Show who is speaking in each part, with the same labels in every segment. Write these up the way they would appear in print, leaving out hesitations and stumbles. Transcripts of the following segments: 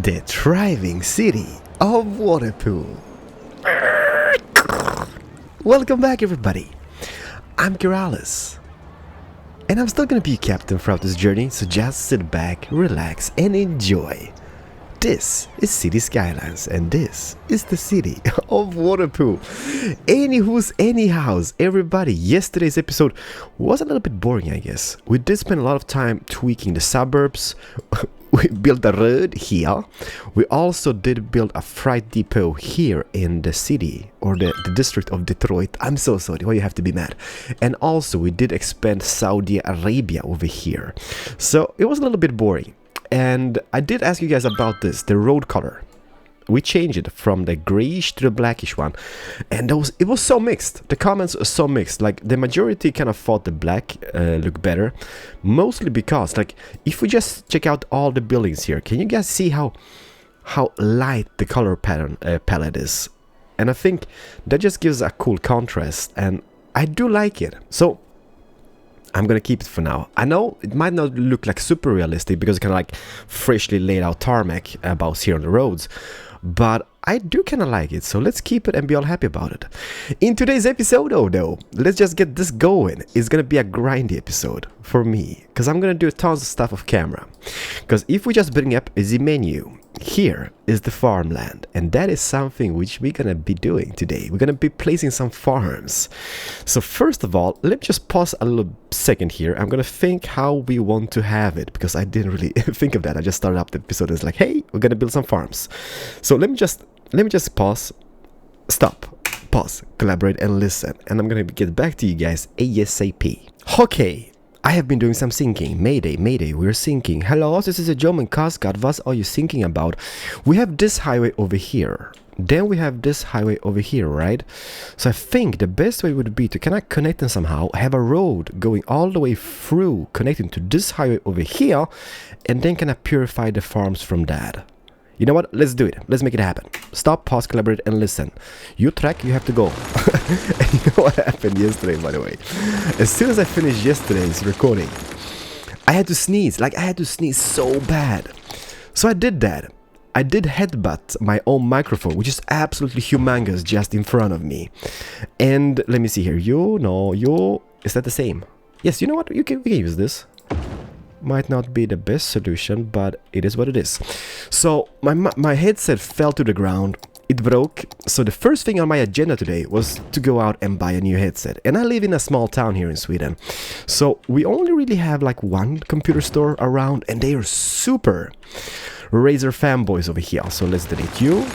Speaker 1: The thriving city of Waterpool. Welcome back, everybody. I'm Keralis, and I'm still gonna be your captain throughout this journey, so just sit back, relax, and enjoy. This is City Skylines, and this is the city of Waterpool. Anywho's anyhows, everybody, yesterday's episode was a little bit boring, I guess. We did spend a lot of time tweaking the suburbs. We built a road here. We also did build a freight depot here in the city, or the district of Detroit. I'm so sorry, why you have to be mad? And also we did expand Saudi Arabia over here. So it was a little bit boring. And I did ask you guys about this, the road color. We changed it from the grayish to the blackish one, and it was so mixed. The comments were so mixed. Like, the majority kind of thought the black looked better, mostly because, like, if we just check out all the buildings here, can you guys see how light the color pattern palette is? And I think that just gives a cool contrast, and I do like it. So I'm gonna keep it for now. I know it might not look like super realistic because it's kind of like freshly laid out tarmac about here on the roads, but I do kind of like it, so let's keep it and be all happy about it. In today's episode, though, let's just get this going. It's gonna be a grindy episode for me, because I'm gonna do tons of stuff off camera. Because if we just bring up the menu, here is the farmland, and that is something which we're gonna be doing today. We're gonna be placing some farms. So first of all, let me just pause a little second here. I'm gonna think how we want to have it, because I didn't really think of that. I just started up the episode and it's like, hey, we're gonna build some farms. So let me just pause, stop, pause, collaborate and listen, and I'm gonna get back to you guys ASAP. Okay. I have been doing some thinking. Mayday, mayday, we're thinking. Hello, this is a German Cascade. What are you thinking about? We have this highway over here. Then we have this highway over here, right? So I think the best way would be to kind of connect them somehow, have a road going all the way through, connecting to this highway over here, and then kind of purify the farms from that. You know what? Let's do it. Let's make it happen. Stop, pause, collaborate, and listen. You track, you have to go. And you know what happened yesterday, by the way? As soon as I finished yesterday's recording, I had to sneeze. Like, I had to sneeze so bad. So I did that. I did headbutt my own microphone, which is absolutely humongous just in front of me. And let me see here. Is that the same? Yes, you know what? We can use this. Might not be the best solution, but it is what it is. So my headset fell to the ground. It broke. So the first thing on my agenda today was to go out and buy a new headset. And I live in a small town here in Sweden, so we only really have like one computer store around, and they are super Razer fanboys over here. So let's delete you.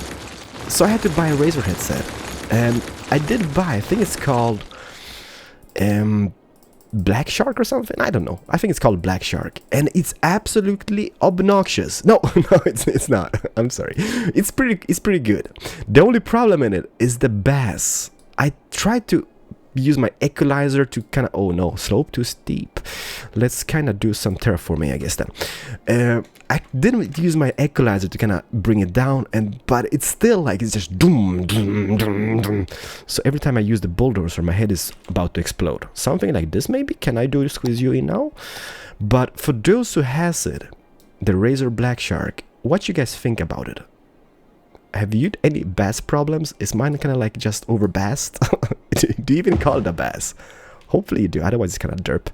Speaker 1: So I had to buy a Razer headset, and I did buy, I think it's called Black Shark or something? I don't know. I think it's called Black Shark, and it's absolutely obnoxious. No, it's not. I'm sorry. It's pretty good. The only problem in it is the bass. I tried to use my equalizer to kind of, oh no, slope too steep. Let's kind of do some terraforming, I guess then. I didn't use my equalizer to kind of bring it down, but it's still like, it's just doom, doom, doom, doom. So every time I use the bulldozer, my head is about to explode. Something like this maybe. Can I squeeze you in now? But for those who has it, the Razer Black Shark, what you guys think about it? Have you any bass problems? Is mine kind of like just over bassed? Do you even call it a bass? Hopefully you do, otherwise it's kind of derp.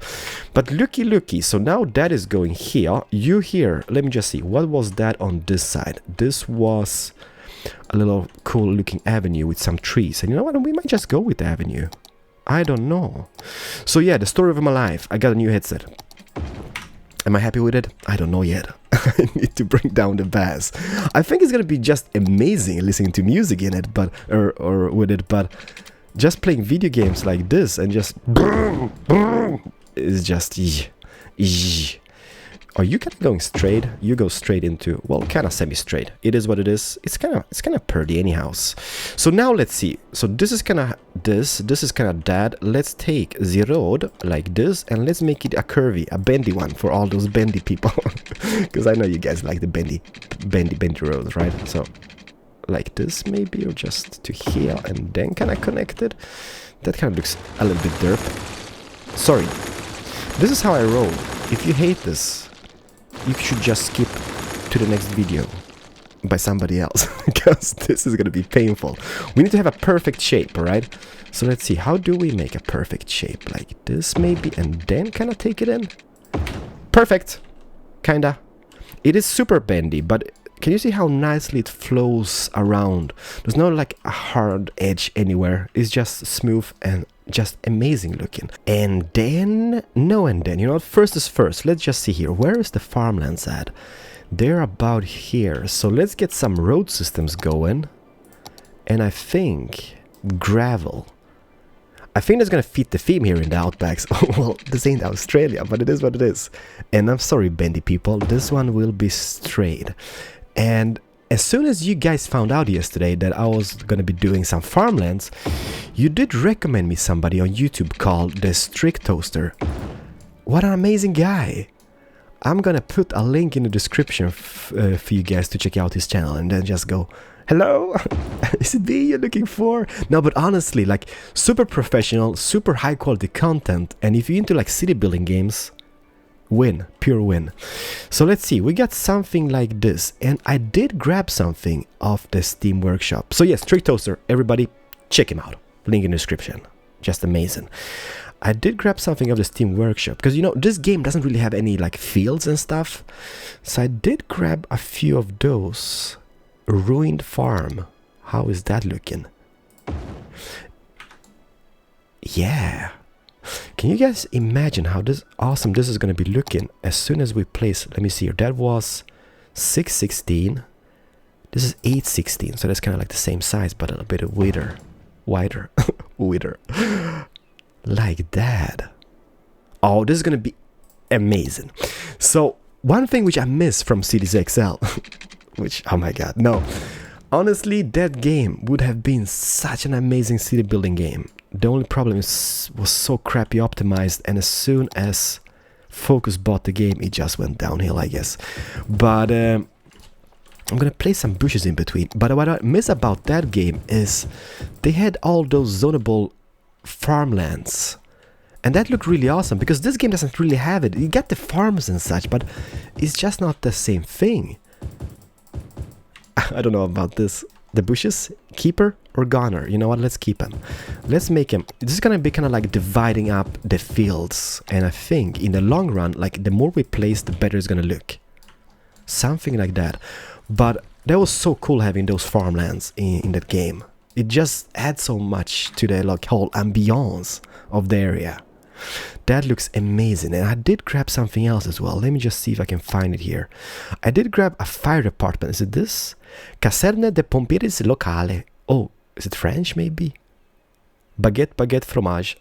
Speaker 1: But looky, so now that is going here. You here, let me just see, what was that on this side? This was a little cool looking avenue with some trees. And you know what, we might just go with the avenue. I don't know. So yeah, the story of my life, I got a new headset. Am I happy with it? I don't know yet. I need to bring down the bass. I think it's gonna be just amazing listening to music in it, but or with it, but just playing video games like this and just is just Are you kind of going straight? You go straight into, well, kind of semi-straight. It is what it is. It's kind of pretty anyhow. So now let's see. So this is kind of this is kind of that. Let's take the road like this and let's make it a curvy, a bendy one for all those bendy people. Because I know you guys like the bendy roads, right? So like this maybe, or just to here and then kind of connected. That kind of looks a little bit derp. Sorry. This is how I roll. If you hate this, you should just skip to the next video. by somebody else because this is gonna be painful. We need to have a perfect shape, alright? So let's see, how do we make a perfect shape? Like this maybe, and then kind of take it in? Perfect! Kinda. It is super bendy, but can you see how nicely it flows around? There's no like a hard edge anywhere. It's just smooth and just amazing looking. And then, you know what? First is first. Let's just see here. Where is the farmlands at? They're about here. So let's get some road systems going. And I think gravel. I think that's gonna fit the theme here in the Outbacks. Well, this ain't Australia, but it is what it is. And I'm sorry, bendy people, this one will be straight. And as soon as you guys found out yesterday that I was gonna be doing some farmlands, you did recommend me somebody on YouTube called the Strict Toaster. What an amazing guy! I'm gonna put a link in the description for you guys to check out his channel and then just go, hello? Is it me you're looking for? No, but honestly, like, super professional, super high quality content, and if you're into like city building games, win, pure win. So let's see, we got something like this, and I did grab something off the Steam Workshop. So yes, Strict Toaster, everybody check him out, link in the description, just amazing. I did grab something of the Steam Workshop, because you know, this game doesn't really have any like fields and stuff, so I did grab a few of those. Ruined farm, how is that looking? Yeah. Can you guys imagine how awesome this is going to be looking as soon as we place, let me see here, that was 616, this is 816, so that's kind of like the same size but a little bit wider, wider, like that. Oh, this is going to be amazing. So one thing which I miss from Cities XL, which, oh my god, no, honestly, that game would have been such an amazing city building game. The only problem was so crappy optimized, and as soon as Focus bought the game, it just went downhill, I guess. But I'm gonna place some bushes in between. But what I miss about that game is they had all those zonable farmlands, and that looked really awesome, because this game doesn't really have it. You get the farms and such, but it's just not the same thing. I don't know about this. The bushes, keeper or goner? You know what, let's keep them. Let's make them, this is gonna be kind of like dividing up the fields, and I think in the long run, like the more we place, the better it's gonna look. Something like that. But that was so cool having those farmlands in that game. It just adds so much to the like whole ambiance of the area. That looks amazing. And I did grab something else as well. Let me just see if I can find it here. I did grab a fire department. Is it this? Caserne de Pompiers Locale. Oh, is it French maybe? Baguette fromage.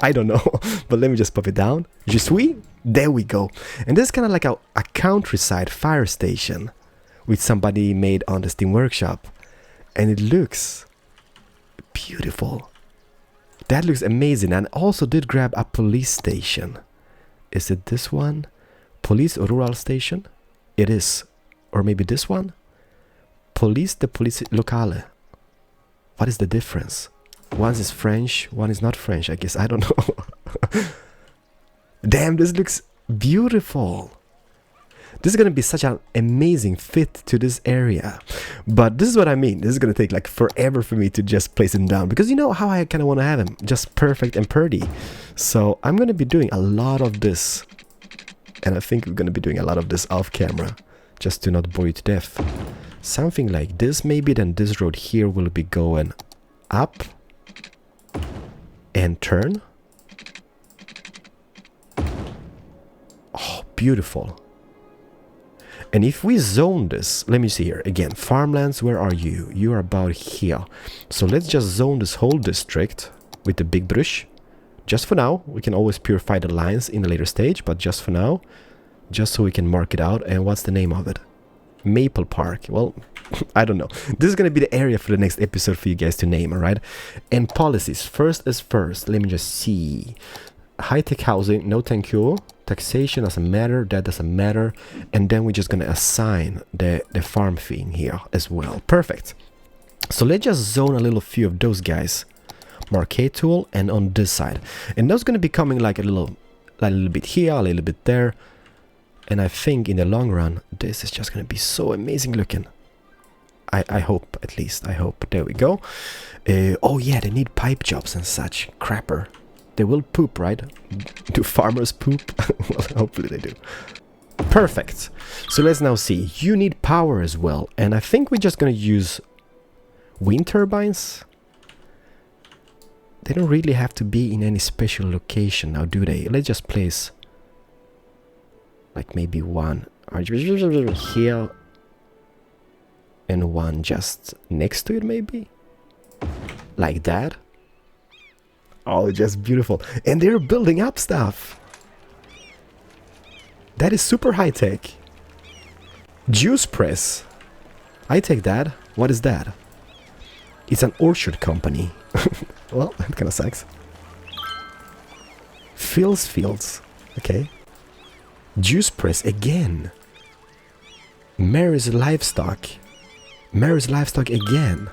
Speaker 1: I don't know. But let me just pop it down. Je suis? There we go. And this is kind of like a countryside fire station with somebody made on the Steam Workshop. And it looks beautiful. That looks amazing. And I also did grab a police station. Is it this one? Police Rural Station? It is. Or maybe this one? Police de Police Locale. What is the difference? One is French, one is not French, I guess. I don't know. Damn, this looks beautiful. This is going to be such an amazing fit to this area. But this is what I mean. This is going to take like forever for me to just place him down, because you know how I kind of want to have him, just perfect and pretty. So I'm going to be doing a lot of this. And I think we're going to be doing a lot of this off camera, just to not bore you to death. Something like this maybe, then this road here will be going up and turn. Oh, beautiful. And if we zone this, let me see here again, farmlands, where are you? You are about here. So let's just zone this whole district with the big brush. Just for now. We can always purify the lines in a later stage, but just for now, just so we can mark it out. And what's the name of it? Maple Park. Well, I don't know. This is gonna be the area for the next episode for you guys to name, alright? And policies, first is first. Let me just see. High-tech housing, no thank you. Taxation doesn't matter, that doesn't matter. And then we're just gonna assign the farm thing here as well. Perfect. So let's just zone a little few of those guys. Marquee tool, and on this side. And those gonna be coming like a little bit here, a little bit there. And I think in the long run, this is just gonna be so amazing looking. I hope, at least. I hope. There we go. Oh yeah, they need pipe jobs and such. Crapper. They will poop, right? Do farmers poop? Well, hopefully they do. Perfect. So let's now see. You need power as well. And I think we're just gonna use wind turbines. They don't really have to be in any special location now, do they? Let's just place like maybe one here and one just next to it, maybe? Like that. Oh, just beautiful. And they're building up stuff. That is super high tech. Juice press. I take that. What is that? It's an orchard company. Well, that kind of sucks. Fields. Okay. Juice press again. Mary's livestock. Mary's livestock again.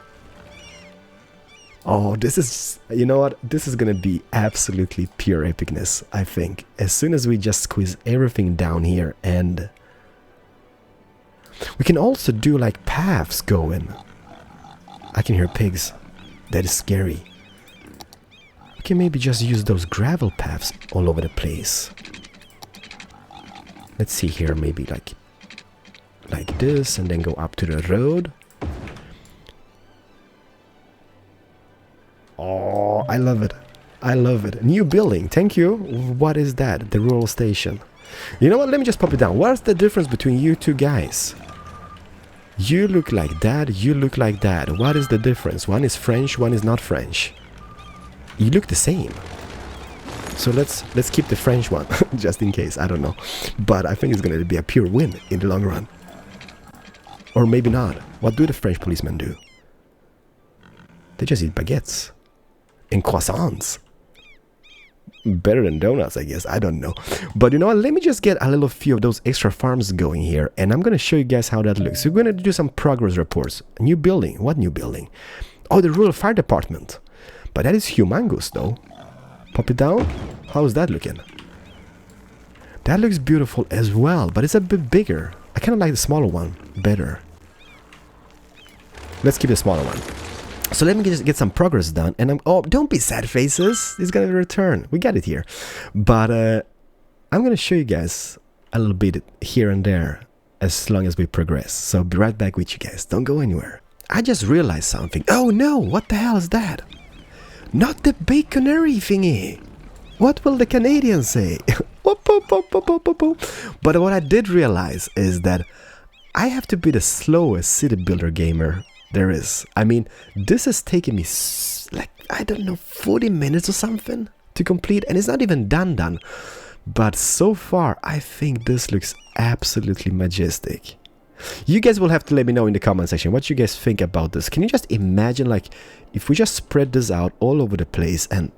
Speaker 1: Oh, this is, you know what? This is gonna be absolutely pure epicness, I think. As soon as we just squeeze everything down here, and we can also do like paths going. I can hear pigs. That is scary. We can maybe just use those gravel paths all over the place. Let's see here, maybe like this, and then go up to the road. Oh, I love it. I love it. New building. Thank you. What is that? The rural station. You know what? Let me just pop it down. What's the difference between you two guys? You look like that. You look like that. What is the difference? One is French. One is not French. You look the same. So let's keep the French one. Just in case. I don't know. But I think it's going to be a pure win in the long run. Or maybe not. What do the French policemen do? They just eat baguettes. And croissants. Better than donuts, I guess. I don't know. But you know what? Let me just get a little few of those extra farms going here. And I'm going to show you guys how that looks. We're going to do some progress reports. A new building. What new building? Oh, the rural fire department. But that is humongous, though. Pop it down. How's that looking? That looks beautiful as well. But it's a bit bigger. I kind of like the smaller one better. Let's keep the smaller one. So let me just get some progress done, and oh, don't be sad faces, it's gonna return, we got it here. But I'm gonna show you guys a little bit here and there as long as we progress. So be right back with you guys, don't go anywhere. I just realized something. Oh no, what the hell is that? Not the baconery thingy. What will the Canadians say? But what I did realize is that I have to be the slowest city builder gamer there is. I mean, this has taken me like, I don't know, 40 minutes or something to complete, and it's not even done. But so far, I think this looks absolutely majestic. You guys will have to let me know in the comment section what you guys think about this. Can you just imagine, like, if we just spread this out all over the place and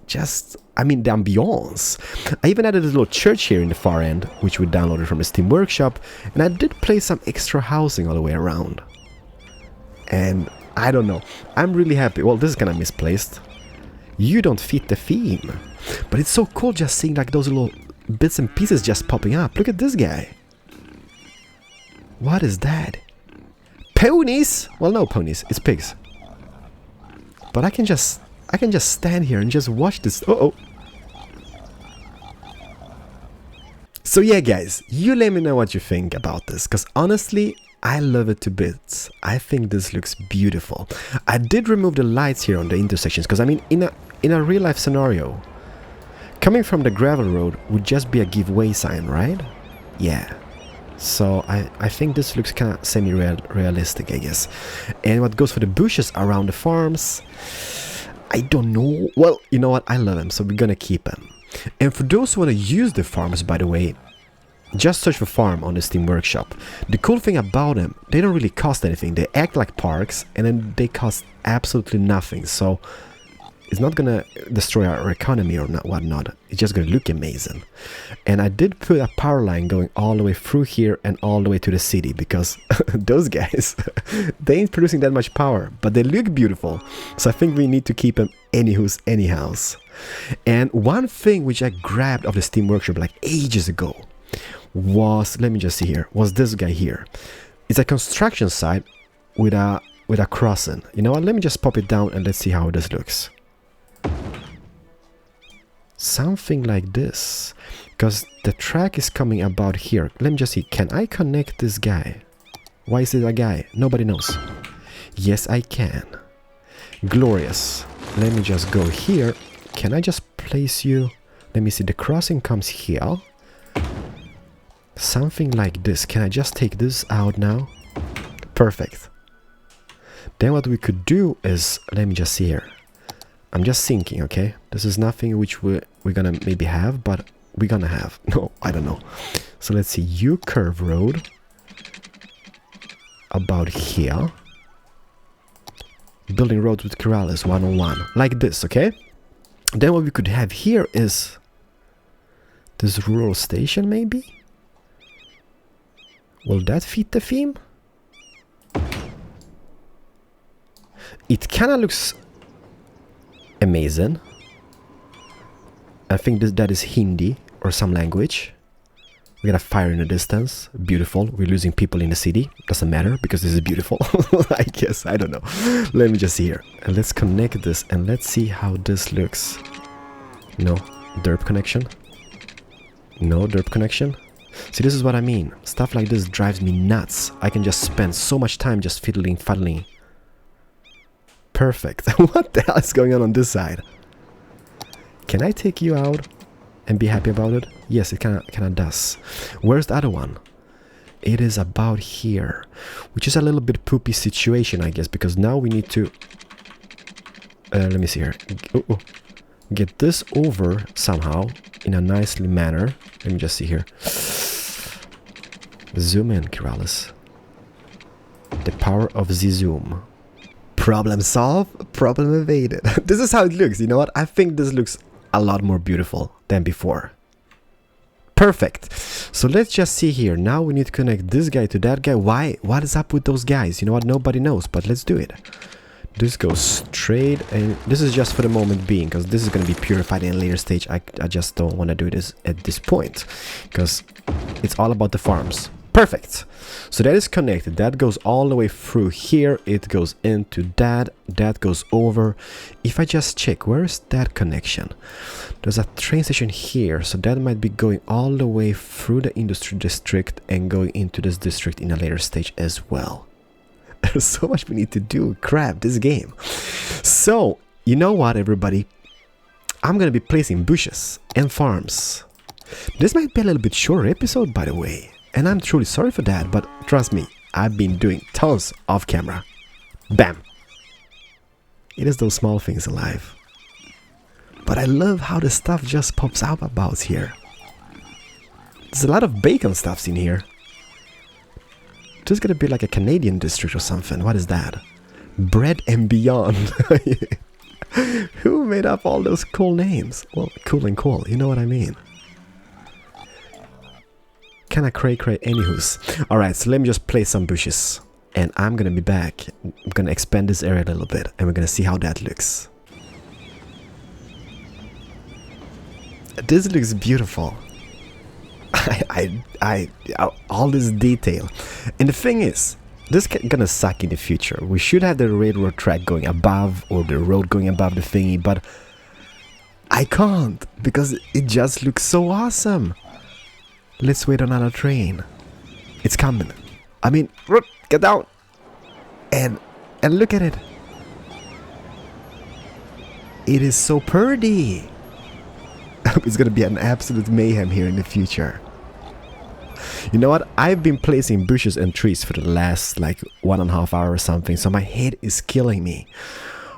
Speaker 1: just, I mean, the ambiance. I even added a little church here in the far end, which we downloaded from the Steam Workshop, and I did place some extra housing all the way around. And I don't know, I'm really happy. Well, this is kind of misplaced. You don't fit the theme. But it's so cool just seeing like those little bits and pieces just popping up. Look at this guy. What is that? Ponies? Well, no ponies, it's pigs. But I can just stand here and just watch this. Uh-oh. So yeah, guys, you let me know what you think about this, because honestly, I love it to bits. I think this looks beautiful. I did remove the lights here on the intersections, because I mean, in a real life scenario, coming from the gravel road would just be a giveaway sign, right? Yeah. So I think this looks kind of semi-realistic, I guess. And what goes for the bushes around the farms, I don't know. Well, you know what? I love them, so we're gonna keep them. And for those who want to use the farms, by the way, just search for farm on the Steam Workshop. The cool thing about them, they don't really cost anything. They act like parks, and then they cost absolutely nothing. So it's not gonna destroy our economy or not, whatnot. It's just gonna look amazing. And I did put a power line going all the way through here and all the way to the city, because those guys, they ain't producing that much power, but they look beautiful. So I think we need to keep them anyhows. And one thing which I grabbed off the Steam Workshop like ages ago was, let me just see here, was this guy here. It's a construction site with a crossing. You know what? Let me just pop it down and let's see how this looks. Something like this. Because the track is coming about here. Let me just see. Can I connect this guy? Why is it a guy? Nobody knows. Yes, I can. Glorious. Let me just go here. Can I just place you? Let me see. The crossing comes here. Something like this. Can I just take this out now? Perfect. Then what we could do is, let me just see here. I'm just thinking, okay? This is nothing which we're gonna maybe have, but we're gonna have. No, I don't know. So let's see. You curve road. About here. Building roads with Keralis 101. Like this, okay? Then what we could have here is this rural station, maybe? Will that fit the theme? It kind of looks amazing. I think that is Hindi or some language. We got a fire in the distance. Beautiful. We're losing people in the city. Doesn't matter because this is beautiful. I guess. I don't know. Let me just see here. And let's connect this and let's see how this looks. No. Derp connection. No derp connection. See, this is what I mean. Stuff like this drives me nuts. I can just spend so much time just fiddling, fuddling. Perfect. What the hell is going on this side? Can I take you out and be happy about it? Yes, it kind of does. Where's the other one? It is about here, which is a little bit poopy situation, I guess, because now we need to let me see here. Get this over somehow in a nicely manner. Let me just see here. Zoom in, Keralis. The power of the zoom. Problem solved, problem evaded. This is how it looks. You know what? I think this looks a lot more beautiful than before. Perfect. So let's just see here. Now we need to connect this guy to that guy. Why? What is up with those guys? You know what? Nobody knows, but let's do it. This goes straight, and this is just for the moment being, because this is going to be purified in a later stage. I just don't want to do this at this point, because it's all about the farms. Perfect. So that is connected. That goes all the way through here. It goes into that. That goes over. If I just check, where is that connection? There's a train station here. So that might be going all the way through the industry district and going into this district in a later stage as well. There's so much we need to do. Crap, this game. So, you know what, everybody? I'm going to be placing bushes and farms. This might be a little bit shorter episode, by the way. And I'm truly sorry for that, but trust me, I've been doing tons off camera. Bam! It is those small things in life. But I love how the stuff just pops out about here. There's a lot of bacon stuffs in here. This is gonna be like a Canadian district or something. What is that? Bread and Beyond. Who made up all those cool names? Well, cool and cool, you know what I mean. Kinda cray anywho's. Alright, so let me just place some bushes. And I'm gonna be back. I'm gonna expand this area a little bit. And we're gonna see how that looks. This looks beautiful. All this detail. And the thing is, this is gonna suck in the future. We should have the railroad track going above, or the road going above the thingy, but I can't, because it just looks so awesome. Let's wait on another train. It's coming. I mean, get down. And look at it. It is so pretty. It's gonna be an absolute mayhem here in the future. You know what? I've been placing bushes and trees for the last like 1.5 hours or something, so my head is killing me.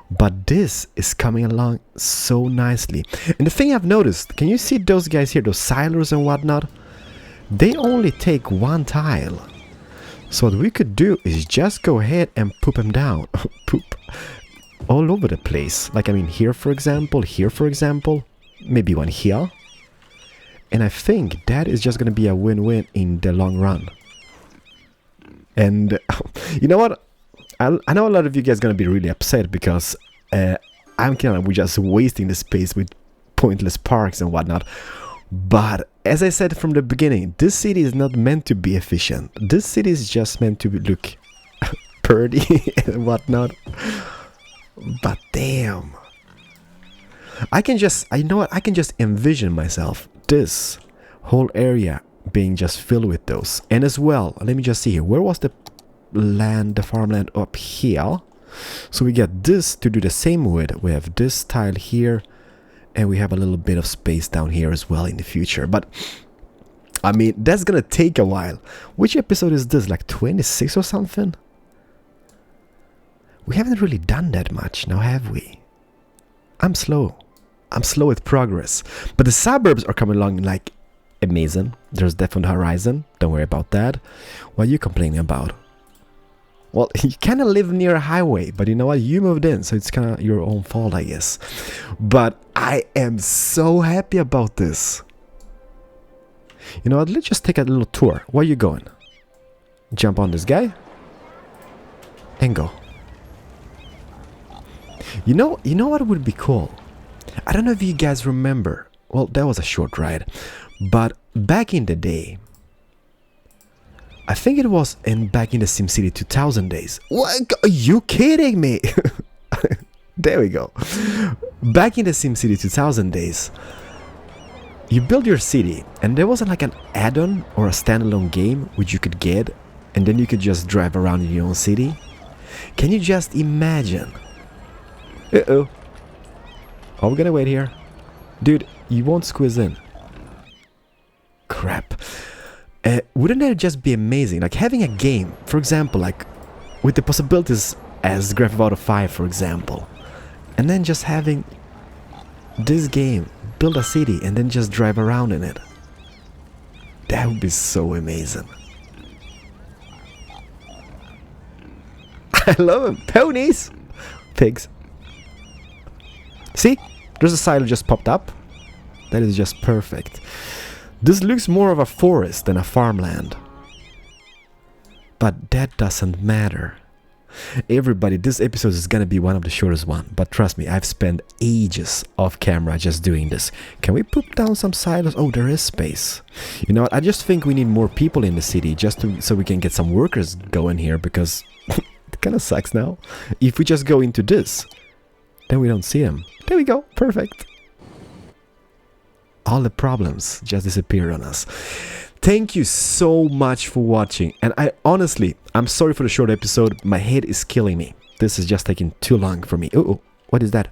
Speaker 1: But this is coming along so nicely. And the thing I've noticed, can you see those guys here, those silos and whatnot? They only take one tile. So what we could do is just go ahead and poop them down. Poop. All over the place. Like, I mean, here for example, maybe one here. And I think that is just going to be a win-win in the long run. And you know what? I know a lot of you guys are going to be really upset because I'm kind of just wasting the space with pointless parks and whatnot. But as I said from the beginning, this city is not meant to be efficient. This city is just meant to look prosperity and whatnot. But damn. I know what, I can just envision myself, this whole area being just filled with those. And as well, let me just see here, where was the farmland up here? So we get this to do the same with. We have this tile here, and we have a little bit of space down here as well in the future. But I mean, that's gonna take a while. Which episode is this, like 26 or something? We haven't really done that much now, have we? I'm slow with progress. But the suburbs are coming along like amazing. There's death on the horizon. Don't worry about that. What are you complaining about? Well, you kind of live near a highway, but you know what? You moved in, so it's kind of your own fault, I guess. But I am so happy about this. You know what? Let's just take a little tour. Where are you going? Jump on this guy and go. You know what would be cool? I don't know if you guys remember. Well, that was a short ride. But back in the day, I think it was back in the SimCity 2000 days. What? Are you kidding me? There we go. Back in the SimCity 2000 days, you build your city, and there wasn't like an add-on or a standalone game which you could get, and then you could just drive around in your own city. Can you just imagine? Uh-oh. Are we gonna wait here? Dude, you won't squeeze in. Crap. Wouldn't that just be amazing? Like having a game, for example, like with the possibilities as Grand Theft Auto 5, for example. And then just having this game, build a city and then just drive around in it. That would be so amazing. I love them. Ponies! Pigs. See? There's a silo just popped up. That is just perfect. This looks more of a forest than a farmland. But that doesn't matter. Everybody, this episode is gonna be one of the shortest one. But trust me, I've spent ages off camera just doing this. Can we put down some silos? Oh, there is space. You know what? I just think we need more people in the city just so we can get some workers going here, because it kind of sucks now. If we just go into this, then we don't see them. There we go. Perfect. All the problems just disappear on us. Thank you so much for watching. And I'm sorry for the short episode. My head is killing me. This is just taking too long for me. Oh, what is that?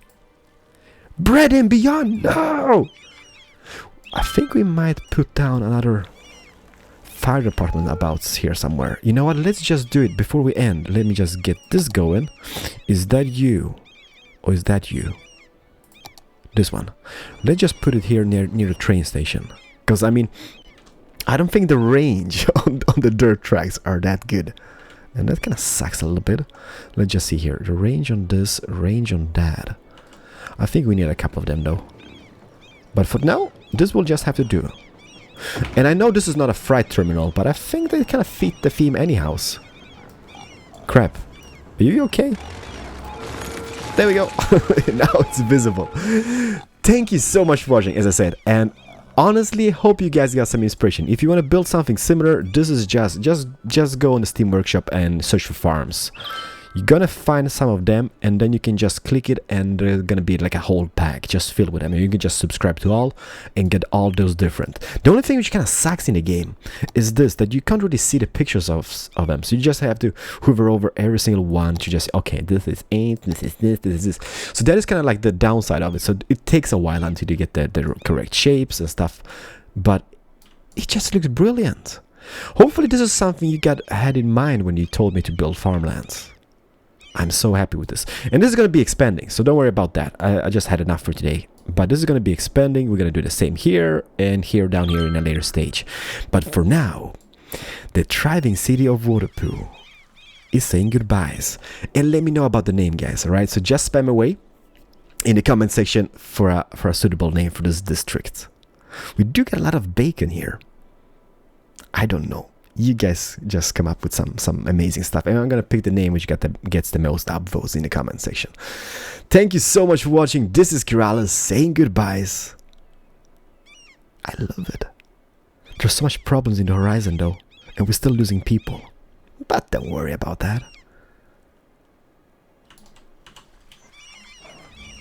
Speaker 1: Bread and Beyond. No! I think we might put down another fire department about here somewhere. You know what? Let's just do it before we end. Let me just get this going. Is that you? Or is that you? This one. Let's just put it here near the train station. Because, I mean, I don't think the range on the dirt tracks are that good. And that kind of sucks a little bit. Let's just see here. The range on this, range on that. I think we need a couple of them, though. But for now, this will just have to do. And I know this is not a freight terminal, but I think they kind of fit the theme anyhow. Crap. Are you okay? There we go. Now it's visible. Thank you so much for watching, as I said. And honestly, hope you guys got some inspiration. If you want to build something similar, this is just go on the Steam Workshop and search for farms. You're gonna find some of them, and then you can just click it, and there's gonna be like a whole pack just filled with them. And you can just subscribe to all and get all those different. The only thing which kind of sucks in the game is this, that you can't really see the pictures of them. So you just have to hover over every single one to just, okay, this is it, this is this. So that is kind of like the downside of it. So it takes a while until you get the correct shapes and stuff. But it just looks brilliant. Hopefully this is something you had in mind when you told me to build farmlands. I'm so happy with this. And this is going to be expanding, so don't worry about that. I just had enough for today. But this is going to be expanding. We're going to do the same here and here down here in a later stage. But for now, the thriving city of Waterpoo is saying goodbyes. And let me know about the name, guys, alright? So just spam away in the comment section for a suitable name for this district. We do get a lot of bacon here. I don't know. You guys just come up with some amazing stuff, and I'm gonna pick the name which gets the most upvotes in the comment section. Thank you so much for watching. This is Keralis saying goodbyes. I love it. There's so much problems in the horizon though, and we're still losing people. But don't worry about that.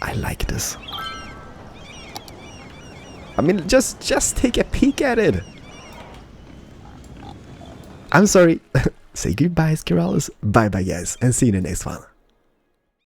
Speaker 1: I like this. I mean, just take a peek at it. I'm sorry. Say goodbye, Keralis. Bye bye, guys, and see you in the next one.